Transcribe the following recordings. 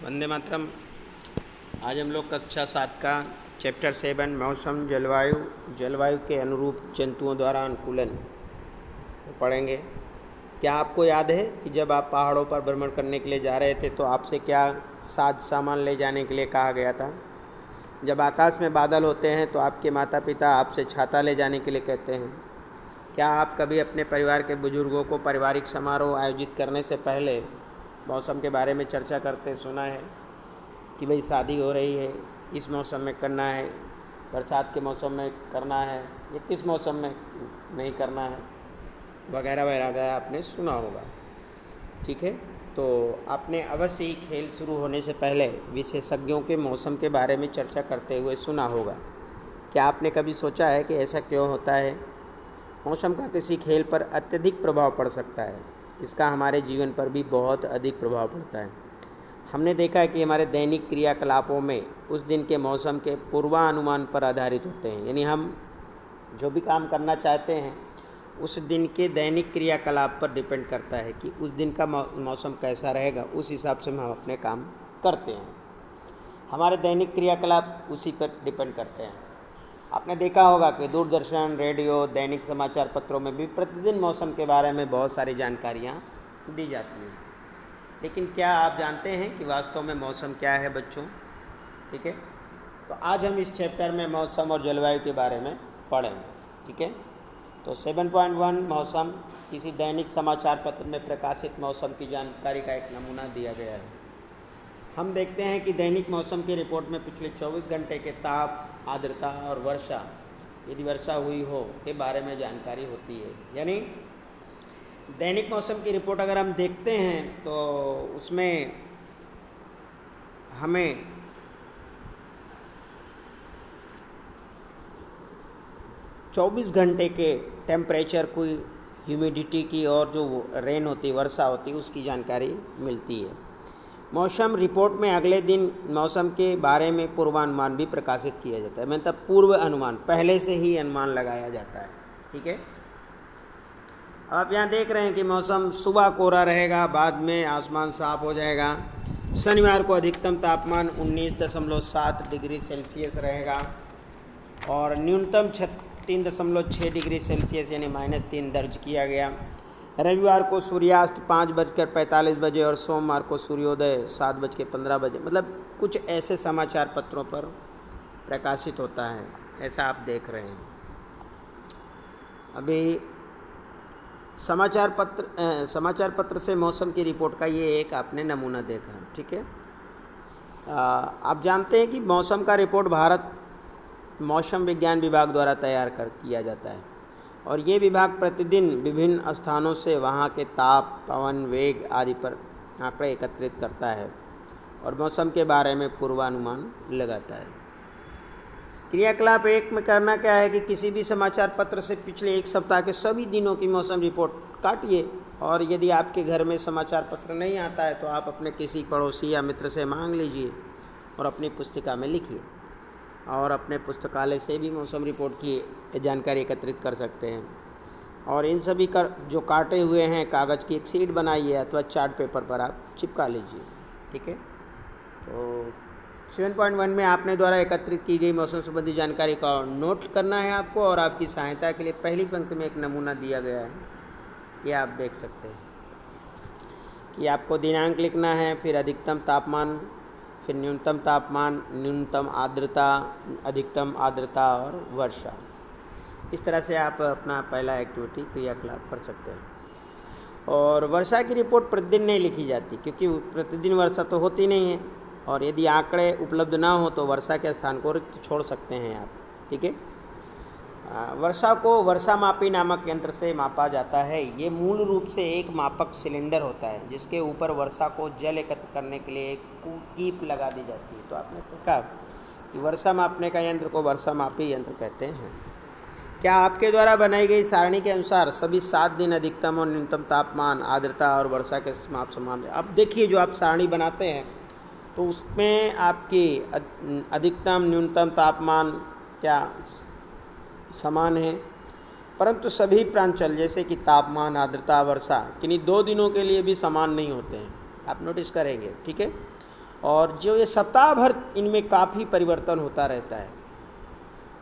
वंदे मातरम। आज हम लोग कक्षा 7 का चैप्टर 7 मौसम जलवायु के अनुरूप जंतुओं द्वारा अनुकूलन पढ़ेंगे। क्या आपको याद है कि जब आप पहाड़ों पर भ्रमण करने के लिए जा रहे थे तो आपसे क्या साज सामान ले जाने के लिए कहा गया था? जब आकाश में बादल होते हैं तो आपके माता पिता आपसे छाता ले जाने के लिए कहते हैं। क्या आप कभी अपने परिवार के बुजुर्गों को पारिवारिक समारोह आयोजित करने से पहले मौसम के बारे में चर्चा करते सुना है कि भाई शादी हो रही है, इस मौसम में करना है, बरसात के मौसम में करना है या किस मौसम में नहीं करना है वगैरह वगैरह आपने सुना होगा। ठीक है, तो आपने अवश्य ही खेल शुरू होने से पहले विशेषज्ञों के मौसम के बारे में चर्चा करते हुए सुना होगा। क्या आपने कभी सोचा है कि ऐसा क्यों होता है? मौसम का किसी खेल पर अत्यधिक प्रभाव पड़ सकता है, इसका हमारे जीवन पर भी बहुत अधिक प्रभाव पड़ता है। हमने देखा है कि हमारे दैनिक क्रियाकलापों में उस दिन के मौसम के पूर्वानुमान पर आधारित होते हैं। यानी हम जो भी काम करना चाहते हैं उस दिन के दैनिक क्रियाकलाप पर डिपेंड करता है कि उस दिन का मौसम कैसा रहेगा, उस हिसाब से हम अपने काम करते हैं। हमारे दैनिक क्रियाकलाप उसी पर डिपेंड करते हैं। आपने देखा होगा कि दूरदर्शन, रेडियो, दैनिक समाचार पत्रों में भी प्रतिदिन मौसम के बारे में बहुत सारी जानकारियाँ दी जाती हैं। लेकिन क्या आप जानते हैं कि वास्तव में मौसम क्या है बच्चों? ठीक है, तो आज हम इस चैप्टर में मौसम और जलवायु के बारे में पढ़ेंगे। ठीक है, तो 7.1 मौसम किसी दैनिक समाचार पत्र में प्रकाशित मौसम की जानकारी का एक नमूना दिया गया है। हम देखते हैं कि दैनिक मौसम की रिपोर्ट में पिछले 24 घंटे के ताप, आर्द्रता और वर्षा, यदि वर्षा हुई हो, के बारे में जानकारी होती है। यानी दैनिक मौसम की रिपोर्ट अगर हम देखते हैं तो उसमें हमें चौबीस घंटे के टेम्परेचर की, ह्यूमिडिटी की और जो रेन होती है, वर्षा होती है, उसकी जानकारी मिलती है। मौसम रिपोर्ट में अगले दिन मौसम के बारे में पूर्वानुमान भी प्रकाशित किया जाता है। मतलब पूर्व अनुमान, पहले से ही अनुमान लगाया जाता है। ठीक है, आप यहाँ देख रहे हैं कि मौसम सुबह कोहरा रहेगा, बाद में आसमान साफ हो जाएगा। शनिवार को अधिकतम तापमान 19.7 डिग्री सेल्सियस रहेगा और न्यूनतम 3.6 डिग्री सेल्सियस यानी -3 दर्ज किया गया। रविवार को सूर्यास्त 5:45 बजे और सोमवार को सूर्योदय 7:15 बजे। मतलब कुछ ऐसे समाचार पत्रों पर प्रकाशित होता है, ऐसा आप देख रहे हैं। अभी समाचार पत्र से मौसम की रिपोर्ट का ये एक आपने नमूना देखा। ठीक है, आप जानते हैं कि मौसम का रिपोर्ट भारत मौसम विज्ञान विभाग द्वारा तैयार किया जाता है और ये विभाग प्रतिदिन विभिन्न स्थानों से वहाँ के ताप, पवन वेग आदि पर आंकड़े एकत्रित करता है और मौसम के बारे में पूर्वानुमान लगाता है। क्रियाकलाप 1 में करना क्या है कि किसी भी समाचार पत्र से पिछले एक सप्ताह के सभी दिनों की मौसम रिपोर्ट काटिए। और यदि आपके घर में समाचार पत्र नहीं आता है तो आप अपने किसी पड़ोसी या मित्र से मांग लीजिए और अपनी पुस्तिका में लिखिए। और अपने पुस्तकालय से भी मौसम रिपोर्ट की जानकारी एकत्रित कर सकते हैं। और इन सभी का जो काटे हुए हैं कागज़ की एक शीट बनाइए अथवा चार्ट पेपर पर आप चिपका लीजिए। ठीक है, तो 7.1 में आपने द्वारा एकत्रित की गई मौसम संबंधी जानकारी का नोट करना है आपको। और आपकी सहायता के लिए पहली पंक्ति में एक नमूना दिया गया है, ये आप देख सकते हैं कि आपको दिनांक लिखना है, फिर अधिकतम तापमान, फिर न्यूनतम तापमान, न्यूनतम आर्द्रता, अधिकतम आर्द्रता और वर्षा। इस तरह से आप अपना पहला एक्टिविटी क्रियाकलाप कर सकते हैं। और वर्षा की रिपोर्ट प्रतिदिन नहीं लिखी जाती क्योंकि प्रतिदिन वर्षा तो होती नहीं है और यदि आंकड़े उपलब्ध ना हो तो वर्षा के स्थान को रिक्त छोड़ सकते हैं आप। ठीक है, वर्षा को वर्षामापी नामक यंत्र से मापा जाता है। ये मूल रूप से एक मापक सिलेंडर होता है जिसके ऊपर वर्षा को जल एकत्र करने के लिए एक कीप लगा दी जाती है। तो आपने देखा कि वर्षा मापने का यंत्र को वर्षामापी यंत्र कहते हैं। क्या आपके द्वारा बनाई गई सारणी के अनुसार सभी 7 दिन अधिकतम और न्यूनतम तापमान, आर्द्रता और वर्षा के माप समान है? अब देखिए, जो आप सारणी बनाते हैं तो उसमें आपकी अधिकतम न्यूनतम तापमान क्या समान है, परंतु सभी प्रांचल जैसे कि तापमान, आर्द्रता, वर्षा किन्हीं 2 दिनों के लिए भी समान नहीं होते हैं। आप नोटिस करेंगे। ठीक है, और जो ये सप्ताह भर इनमें काफ़ी परिवर्तन होता रहता है।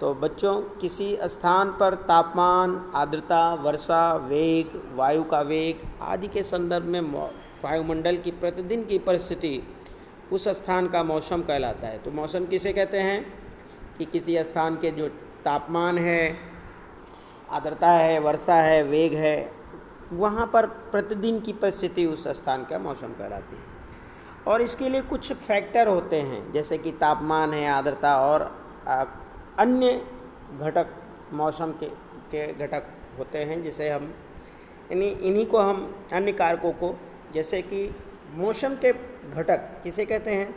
तो बच्चों, किसी स्थान पर तापमान, आर्द्रता, वर्षा, वेग, वायु का वेग आदि के संदर्भ में वायुमंडल की प्रतिदिन की परिस्थिति उस स्थान का मौसम कहलाता है। तो मौसम किसे कहते हैं कि किसी स्थान के जो तापमान है, आर्द्रता है, वर्षा है, वेग है, वहाँ पर प्रतिदिन की परिस्थिति उस स्थान का मौसम कहलाती है। और इसके लिए कुछ फैक्टर होते हैं, जैसे कि तापमान है, आर्द्रता और अन्य घटक, मौसम के घटक होते हैं, जिसे हम इन्हीं को हम अन्य कारकों को, जैसे कि मौसम के घटक किसे कहते हैं,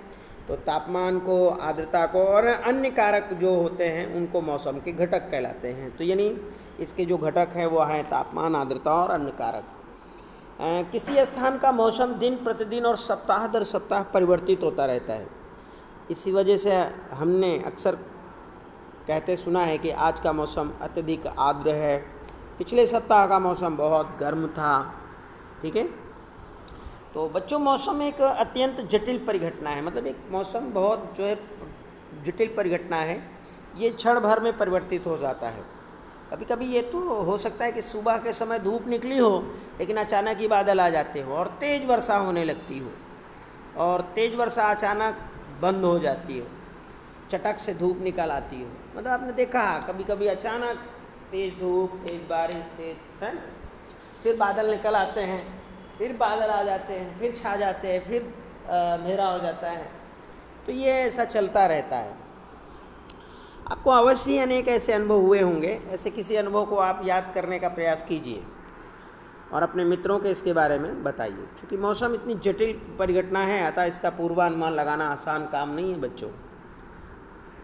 तो तापमान को, आर्द्रता को और अन्य कारक जो होते हैं उनको मौसम के घटक कहलाते हैं। तो यानी इसके जो घटक हैं वो हैं तापमान, आर्द्रता और अन्य कारक। किसी स्थान का मौसम दिन प्रतिदिन और सप्ताह दर सप्ताह परिवर्तित होता रहता है। इसी वजह से हमने अक्सर कहते सुना है कि आज का मौसम अत्यधिक आर्द्र है, पिछले सप्ताह का मौसम बहुत गर्म था। ठीक है। तो बच्चों, मौसम एक अत्यंत जटिल परिघटना है, मतलब एक मौसम बहुत जो है जटिल परिघटना है। ये क्षण भर में परिवर्तित हो जाता है। कभी कभी ये तो हो सकता है कि सुबह के समय धूप निकली हो, लेकिन अचानक ही बादल आ जाते हो और तेज़ वर्षा होने लगती हो, और तेज़ वर्षा अचानक बंद हो जाती हो, चटक से धूप निकल आती हो। मतलब आपने देखा कभी कभी अचानक तेज़ धूप, तेज़ बारिश, तेज़ है, फिर बादल निकल आते हैं, फिर बादल आ जाते हैं, फिर छा जाते हैं, फिर अंधेरा हो जाता है। तो ये ऐसा चलता रहता है। आपको अवश्य ही अनेक ऐसे अनुभव हुए होंगे। ऐसे किसी अनुभव को आप याद करने का प्रयास कीजिए और अपने मित्रों के इसके बारे में बताइए। क्योंकि मौसम इतनी जटिल परिघटना है, अतः इसका पूर्वानुमान लगाना आसान काम नहीं है बच्चों।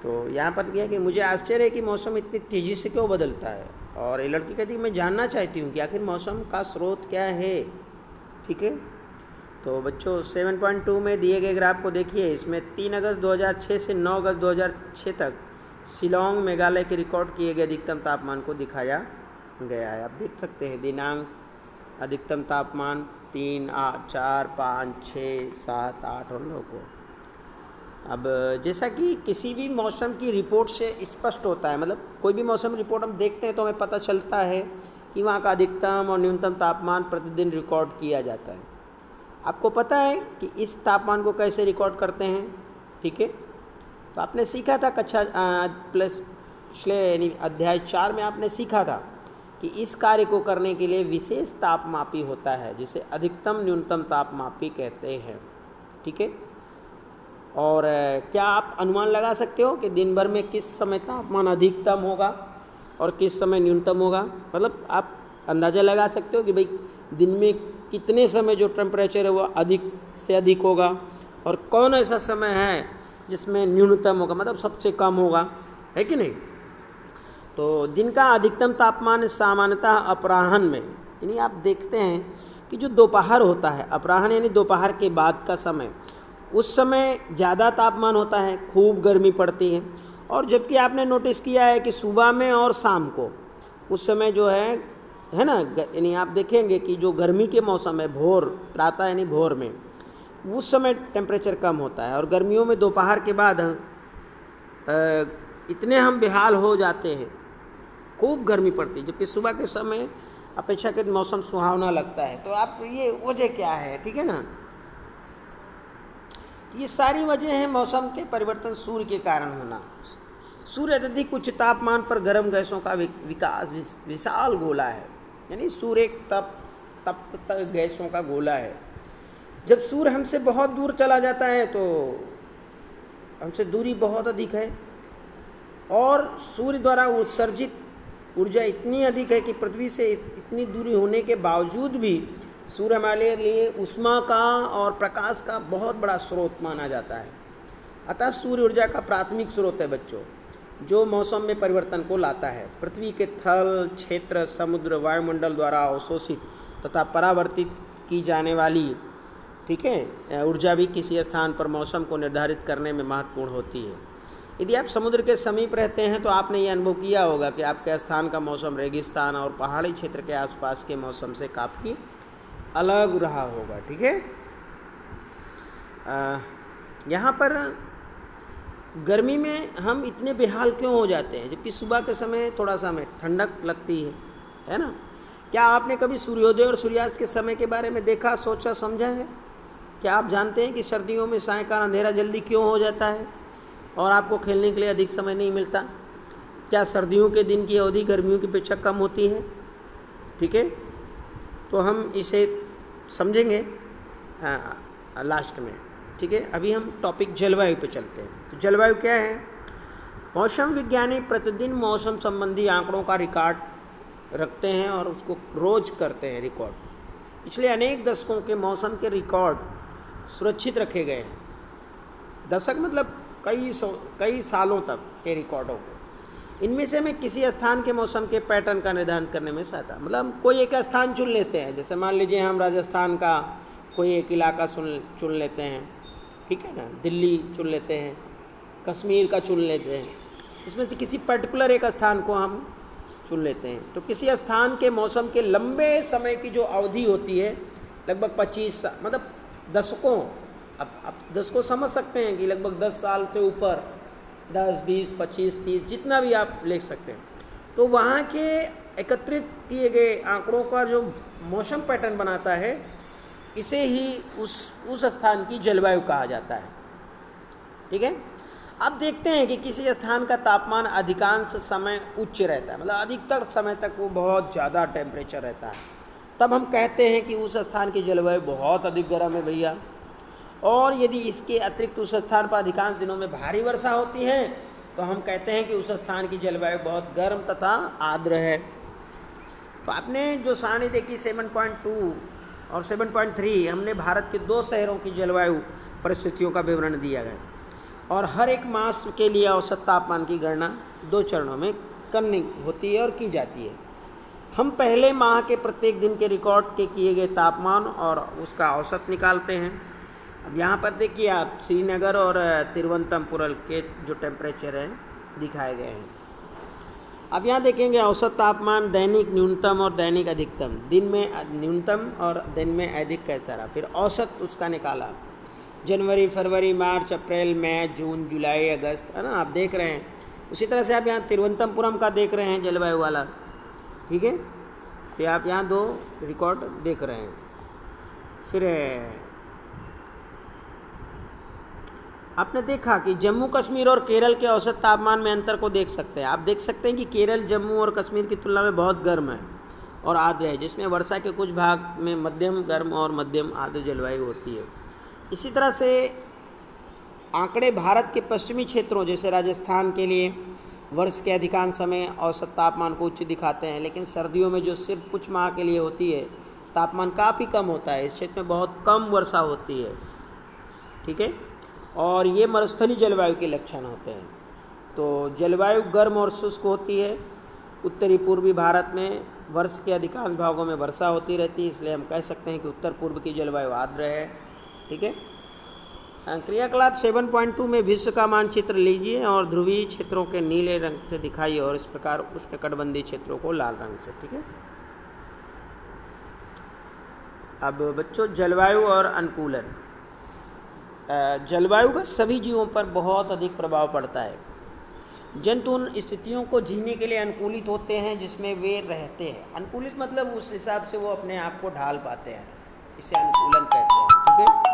तो यहाँ पर यह कि मुझे आश्चर्य है कि मौसम इतनी तेज़ी से क्यों बदलता है। और ये लड़की कहती है मैं जानना चाहती हूँ कि आखिर मौसम का स्रोत क्या है। ठीक है। तो बच्चों, 7.2 में दिए गए ग्राफ को देखिए। इसमें 3 अगस्त 2006 से 9 अगस्त 2006 तक शिलोंग, मेघालय के रिकॉर्ड किए गए अधिकतम तापमान को दिखाया गया है। आप देख सकते हैं दिनांक, अधिकतम तापमान 3, 4, 5, 6, 7, 8 और 9 को। अब जैसा कि किसी भी मौसम की रिपोर्ट से स्पष्ट होता है, मतलब कोई भी मौसम रिपोर्ट हम देखते हैं तो हमें पता चलता है कि वहाँ का अधिकतम और न्यूनतम तापमान प्रतिदिन रिकॉर्ड किया जाता है। आपको पता है कि इस तापमान को कैसे रिकॉर्ड करते हैं। ठीक है। तो आपने सीखा था कक्षा पिछले यानी अध्याय 4 में आपने सीखा था कि इस कार्य को करने के लिए विशेष तापमापी होता है, जिसे अधिकतम न्यूनतम तापमापी कहते हैं। ठीक है। और क्या आप अनुमान लगा सकते हो कि दिन भर में किस समय तापमान अधिकतम होगा और किस समय न्यूनतम होगा? मतलब आप अंदाज़ा लगा सकते हो कि भाई दिन में कितने समय जो टेम्परेचर है वो अधिक से अधिक होगा और कौन ऐसा समय है जिसमें न्यूनतम होगा, मतलब सबसे कम होगा, है कि नहीं। तो दिन का अधिकतम तापमान सामान्यतः अपराह्न में, यानी आप देखते हैं कि जो दोपहर होता है, अपराह्न यानी दोपहर के बाद का समय, उस समय ज़्यादा तापमान होता है, खूब गर्मी पड़ती है। और जबकि आपने नोटिस किया है कि सुबह में और शाम को उस समय जो है ना, यानी आप देखेंगे कि जो गर्मी के मौसम है, भोर, प्रातः यानी भोर में, उस समय टेम्परेचर कम होता है। और गर्मियों में दोपहर के बाद इतने हम बेहाल हो जाते हैं, खूब गर्मी पड़ती है, जबकि सुबह के समय अपेक्षाकृत मौसम सुहावना लगता है। तो आप ये वजह क्या है, ठीक है ना। ये सारी वजह हैं मौसम के परिवर्तन सूर्य के कारण होना। सूर्य अत्यधिक उच्च तापमान पर गर्म गैसों का विकास विशाल गोला है, यानी सूर्य एक तप्त गैसों का गोला है। जब सूर्य हमसे बहुत दूर चला जाता है तो हमसे दूरी बहुत अधिक है और सूर्य द्वारा उत्सर्जित ऊर्जा इतनी अधिक है कि पृथ्वी से इतनी दूरी होने के बावजूद भी सूर्य हमारे लिए ऊष्मा का और प्रकाश का बहुत बड़ा स्रोत माना जाता है। अतः सूर्य ऊर्जा का प्राथमिक स्रोत है बच्चों, जो मौसम में परिवर्तन को लाता है। पृथ्वी के थल, क्षेत्र, समुद्र, वायुमंडल द्वारा अवशोषित तथा परावर्तित की जाने वाली, ठीक है, ऊर्जा भी किसी स्थान पर मौसम को निर्धारित करने में महत्वपूर्ण होती है। यदि आप समुद्र के समीप रहते हैं तो आपने ये अनुभव किया होगा कि आपके स्थान का मौसम रेगिस्तान और पहाड़ी क्षेत्र के आसपास के मौसम से काफ़ी अलग रहा होगा। ठीक है। यहाँ पर गर्मी में हम इतने बेहाल क्यों हो जाते हैं, जबकि सुबह के समय थोड़ा सा हमें ठंडक लगती है ना। क्या आपने कभी सूर्योदय और सूर्यास्त के समय के बारे में देखा, सोचा, समझा है? क्या आप जानते हैं कि सर्दियों में सायंकाल अंधेरा जल्दी क्यों हो जाता है और आपको खेलने के लिए अधिक समय नहीं मिलता? क्या सर्दियों के दिन की अवधि गर्मियों की अपेक्षा कम होती है? ठीक है, तो हम इसे समझेंगे लास्ट में। ठीक है, अभी हम टॉपिक जलवायु पे चलते हैं। तो जलवायु क्या है? मौसम विज्ञानी प्रतिदिन मौसम संबंधी आंकड़ों का रिकॉर्ड रखते हैं और उसको रोज करते हैं रिकॉर्ड। पिछले अनेक दशकों के मौसम के रिकॉर्ड सुरक्षित रखे गए हैं। दशक मतलब कई सालों तक के रिकॉर्डों को। इनमें से हमें किसी स्थान के मौसम के पैटर्न का निर्धारण करने में सहायता, मतलब हम कोई एक स्थान चुन लेते हैं, जैसे मान लीजिए हम राजस्थान का कोई एक इलाका चुन लेते हैं, ठीक है ना, दिल्ली चुन लेते हैं, कश्मीर का चुन लेते हैं, इसमें से किसी पर्टिकुलर एक स्थान को हम चुन लेते हैं। तो किसी स्थान के मौसम के लंबे समय की जो अवधि होती है, लगभग 25 मतलब दशकों, अब दशकों समझ सकते हैं कि लगभग 10 साल से ऊपर, 10, 20, 25, 30 जितना भी आप ले सकते हैं, तो वहाँ के एकत्रित किए गए आंकड़ों का जो मौसम पैटर्न बनाता है, इसे ही उस स्थान की जलवायु कहा जाता है। ठीक है, अब देखते हैं कि किसी स्थान का तापमान अधिकांश समय उच्च रहता है, मतलब अधिकतर समय तक वो बहुत ज़्यादा टेम्परेचर रहता है, तब हम कहते हैं कि उस स्थान की जलवायु बहुत अधिक गर्म है भैया। और यदि इसके अतिरिक्त उस स्थान पर अधिकांश दिनों में भारी वर्षा होती है, तो हम कहते हैं कि उस स्थान की जलवायु बहुत गर्म तथा आर्द्र है। तो आपने जो सारणी देखी 7.2 और 7.3, हमने भारत के 2 शहरों की जलवायु परिस्थितियों का विवरण दिया गया, और हर एक मास के लिए औसत तापमान की गणना 2 चरणों में करनी होती है और की जाती है। हम पहले माह के प्रत्येक दिन के रिकॉर्ड के किए गए तापमान और उसका औसत निकालते हैं। अब यहाँ पर देखिए आप, श्रीनगर और तिरुवनंतपुरम के जो टेम्परेचर है दिखाए गए हैं। अब यहाँ देखेंगे औसत तापमान, दैनिक न्यूनतम और दैनिक अधिकतम, दिन में न्यूनतम और दिन में अधिक कैसा रहा, फिर औसत उसका निकाला। जनवरी, फरवरी, मार्च, अप्रैल, मई, जून, जुलाई, अगस्त, है ना, आप देख रहे हैं। उसी तरह से आप यहाँ तिरुवनंतपुरम का देख रहे हैं जलवायु वाला, ठीक है, तो आप यहाँ 2 रिकॉर्ड देख रहे हैं। फिर आपने देखा कि जम्मू कश्मीर और केरल के औसत तापमान में अंतर को देख सकते हैं। आप देख सकते हैं कि केरल जम्मू और कश्मीर की तुलना में बहुत गर्म है और आर्द्र है, जिसमें वर्षा के कुछ भाग में मध्यम गर्म और मध्यम आर्द्र जलवायु होती है। इसी तरह से आंकड़े भारत के पश्चिमी क्षेत्रों जैसे राजस्थान के लिए वर्ष के अधिकांश समय औसत तापमान को उच्च दिखाते हैं, लेकिन सर्दियों में जो सिर्फ कुछ माह के लिए होती है, तापमान काफ़ी कम होता है। इस क्षेत्र में बहुत कम वर्षा होती है, ठीक है, और ये मरुस्थलीय जलवायु के लक्षण होते हैं। तो जलवायु गर्म और शुष्क होती है। उत्तरी पूर्वी भारत में वर्ष के अधिकांश भागों में वर्षा होती रहती है, इसलिए हम कह सकते हैं कि उत्तर पूर्व की जलवायु आर्द्र है। ठीक है, क्रियाकलाप 7.2 में विश्व का मानचित्र लीजिए और ध्रुवीय क्षेत्रों के नीले रंग से दिखाइए और इस प्रकार उष्णकटिबंधीय क्षेत्रों को लाल रंग से। ठीक है, अब बच्चों जलवायु और अनुकूलन। जलवायु का सभी जीवों पर बहुत अधिक प्रभाव पड़ता है। जंतु उन स्थितियों को जीने के लिए अनुकूलित होते हैं जिसमें वे रहते हैं। अनुकूलित मतलब उस हिसाब से वो अपने आप को ढाल पाते हैं, इसे अनुकूलन कहते हैं। ठीक है,